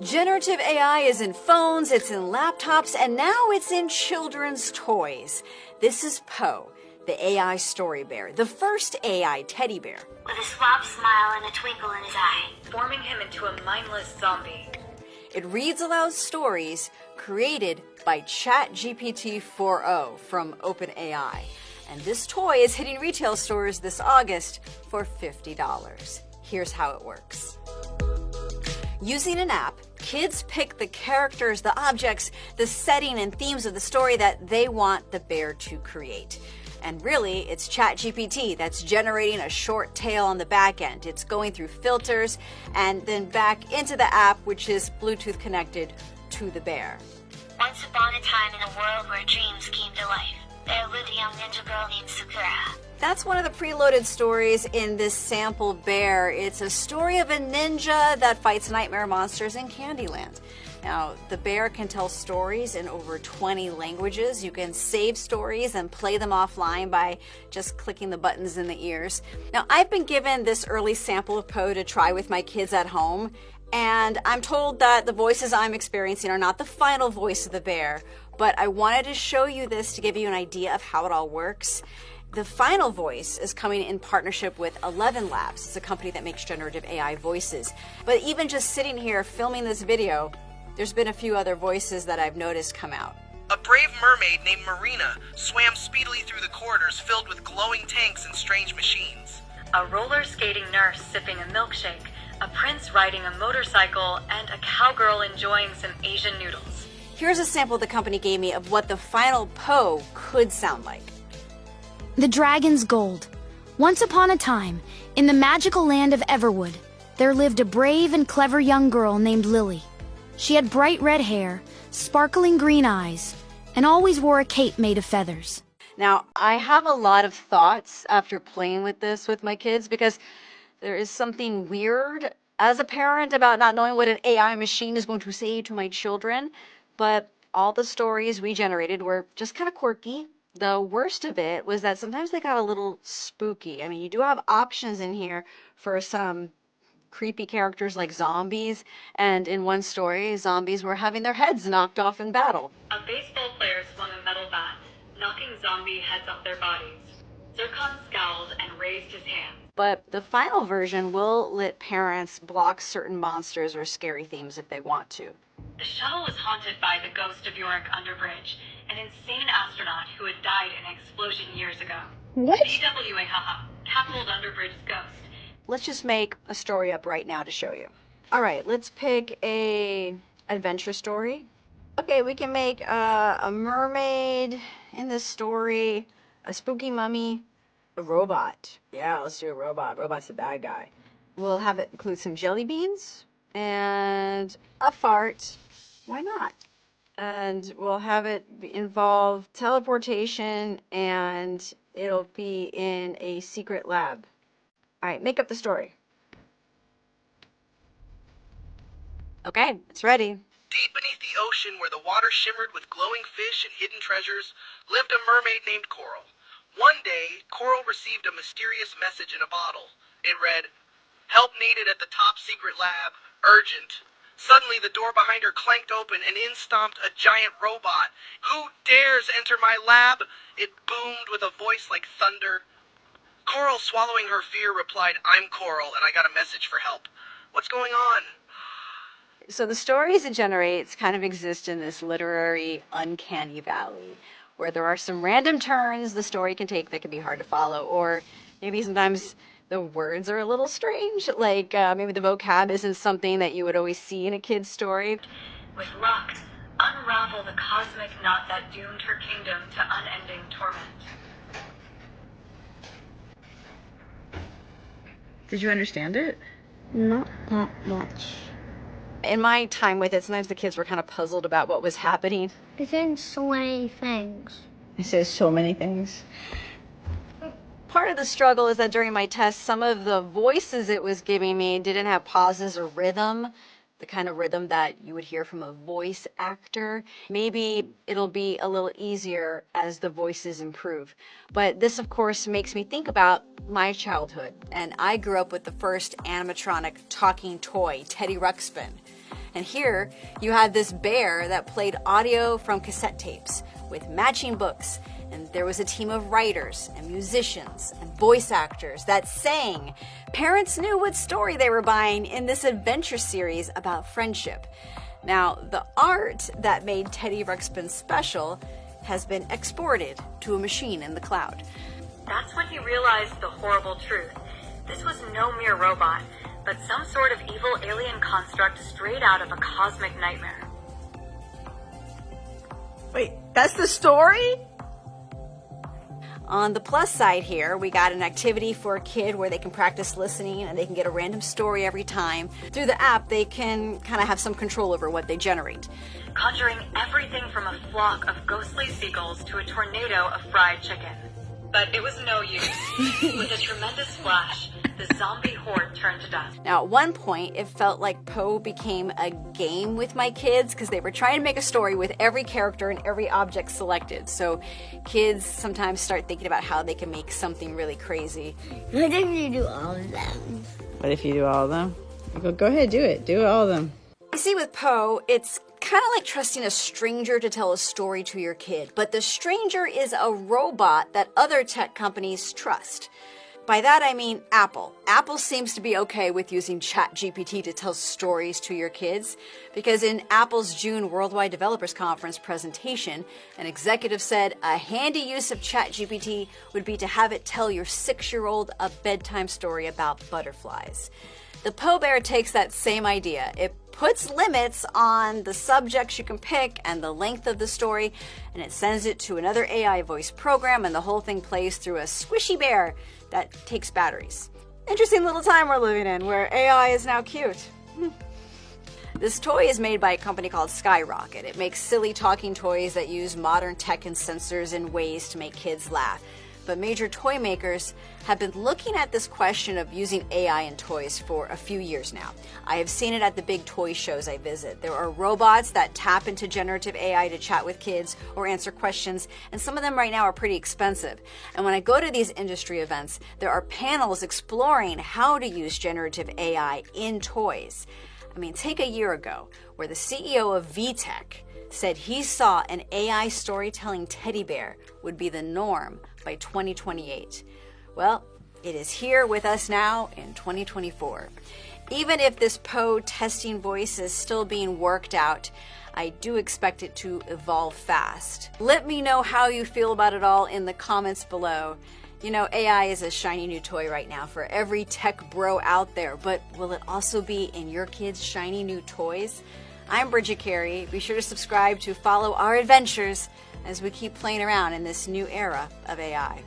Generative AI is in phones, it's in laptops, and now it's in children's toys. This is Poe, the AI story bear, the first AI teddy bear. With a suave smile and a twinkle in his eye. Forming him into a mindless zombie. It reads aloud stories created by ChatGPT 4o from OpenAI. And this toy is hitting retail stores this August for $50. Here's how it works. Using an app, kids pick the characters, the objects, the setting, and themes of the story that they want the bear to create. And really, it's ChatGPT that's generating a short tail on the back end. It's going through filters and then back into the app, which is Bluetooth connected to the bear. Once upon a time in a world where dreams came to life, there lived a young ninja girl named Sakura. That's one of the preloaded stories in this sample bear. It's a story of a ninja that fights nightmare monsters in Candyland. Now, the bear can tell stories in over 20 languages. You can save stories and play them offline by just clicking the buttons in the ears. Now, I've been given this early sample of Poe to try with my kids at home, and I'm told that the voices I'm experiencing are not the final voice of the bear, but I wanted to show you this to give you an idea of how it all works. The final voice is coming in partnership with 11 Labs. It's a company that makes generative AI voices. But even just sitting here filming this video, there's been a few other voices that I've noticed come out. A brave mermaid named Marina swam speedily through the corridors filled with glowing tanks and strange machines. A roller skating nurse sipping a milkshake. A prince riding a motorcycle. And a cowgirl enjoying some Asian noodles. Here's a sample the company gave me of what the final Poe could sound like. The Dragon's Gold. Once upon a time, in the magical land of Everwood, there lived a brave and clever young girl named Lily. She had bright red hair, sparkling green eyes, and always wore a cape made of feathers. Now, I have a lot of thoughts after playing with this with my kids because there is something weird as a parent about not knowing what an AI machine is going to say to my children, but all the stories we generated were just kind of quirky. The worst of it was that sometimes they got a little spooky. I mean, you do have options in here for some creepy characters like zombies, and in one story, zombies were having their heads knocked off in battle. A baseball player swung a metal bat, knocking zombie heads off their bodies. Zircon scowled and raised his hand. But the final version will let parents block certain monsters or scary themes if they want to. The shuttle was haunted by the ghost of Yorick Underbridge, an insane astronaut who had died in an explosion years ago. What? TWA, haha, tackled Underbridge's ghost. Let's just make a story up right now to show you. All right, let's pick a adventure story. Okay, we can make a mermaid in this story, a spooky mummy, a robot. Yeah, let's do a robot. Robot's the bad guy. We'll have it include some jelly beans and a fart. Why not? And we'll have it involve teleportation, and it'll be in a secret lab. All right, make up the story. Okay, it's ready. Deep beneath the ocean, where the water shimmered with glowing fish and hidden treasures, lived a mermaid named Coral. One day, Coral received a mysterious message in a bottle. It read, "Help needed at the top secret lab. Urgent." Suddenly, the door behind her clanked open, and in stomped a giant robot. "Who dares enter my lab?" It boomed with a voice like thunder. Coral, swallowing her fear, replied, "I'm Coral, and I got a message for help. What's going on?" So the stories it generates kind of exist in this literary uncanny valley where there are some random turns the story can take that can be hard to follow, or maybe sometimes the words are a little strange, like maybe the vocab isn't something that you would always see in a kid's story. With luck, unravel the cosmic knot that doomed her kingdom to unending torment. Did you understand it? Not that much. In my time with it, sometimes the kids were kind of puzzled about what was happening. It says so many things. It says so many things. Part of the struggle is that during my test, some of the voices it was giving me didn't have pauses or rhythm, the kind of rhythm that you would hear from a voice actor. Maybe it'll be a little easier as the voices improve. But this, of course, makes me think about my childhood. And I grew up with the first animatronic talking toy, Teddy Ruxpin. And here you had this bear that played audio from cassette tapes with matching books. And there was a team of writers and musicians and voice actors that sang. Parents knew what story they were buying in this adventure series about friendship. Now, the art that made Teddy Ruxpin special has been exported to a machine in the cloud. That's when he realized the horrible truth. This was no mere robot, but some sort of evil alien construct straight out of a cosmic nightmare. Wait, that's the story? On the plus side here, we got an activity for a kid where they can practice listening and they can get a random story every time. Through the app, they can kind of have some control over what they generate. Conjuring everything from a flock of ghostly seagulls to a tornado of fried chicken. But it was no use. With a tremendous splash, the zombie horde turned to dust. Now, at one point, it felt like Poe became a game with my kids because they were trying to make a story with every character and every object selected. So kids sometimes start thinking about how they can make something really crazy. What if you do all of them? What if you do all of them? Go ahead, do it. Do all of them. You see, with Poe, it's kind of like trusting a stranger to tell a story to your kid, but the stranger is a robot that other tech companies trust. By that I mean Apple. Apple seems to be okay with using ChatGPT to tell stories to your kids, because in Apple's June Worldwide Developers Conference presentation, an executive said a handy use of ChatGPT would be to have it tell your 6-year-old a bedtime story about butterflies. The Poe Bear takes that same idea. It puts limits on the subjects you can pick and the length of the story, and it sends it to another AI voice program, and the whole thing plays through a squishy bear that takes batteries. Interesting little time we're living in, where AI is now cute. This toy is made by a company called Skyrocket. It makes silly talking toys that use modern tech and sensors in ways to make kids laugh. But major toy makers have been looking at this question of using AI in toys for a few years now. I have seen it at the big toy shows I visit. There are robots that tap into generative AI to chat with kids or answer questions, and some of them right now are pretty expensive. And when I go to these industry events, there are panels exploring how to use generative AI in toys. I mean, take a year ago, where the CEO of VTech said he saw an AI storytelling teddy bear would be the norm by 2028. Well, it is here with us now in 2024. Even if this Poe testing voice is still being worked out, I do expect it to evolve fast. Let me know how you feel about it all in the comments below. You know, AI is a shiny new toy right now for every tech bro out there, but will it also be in your kids' shiny new toys? I'm Bridget Carey. Be sure to subscribe to follow our adventures as we keep playing around in this new era of AI.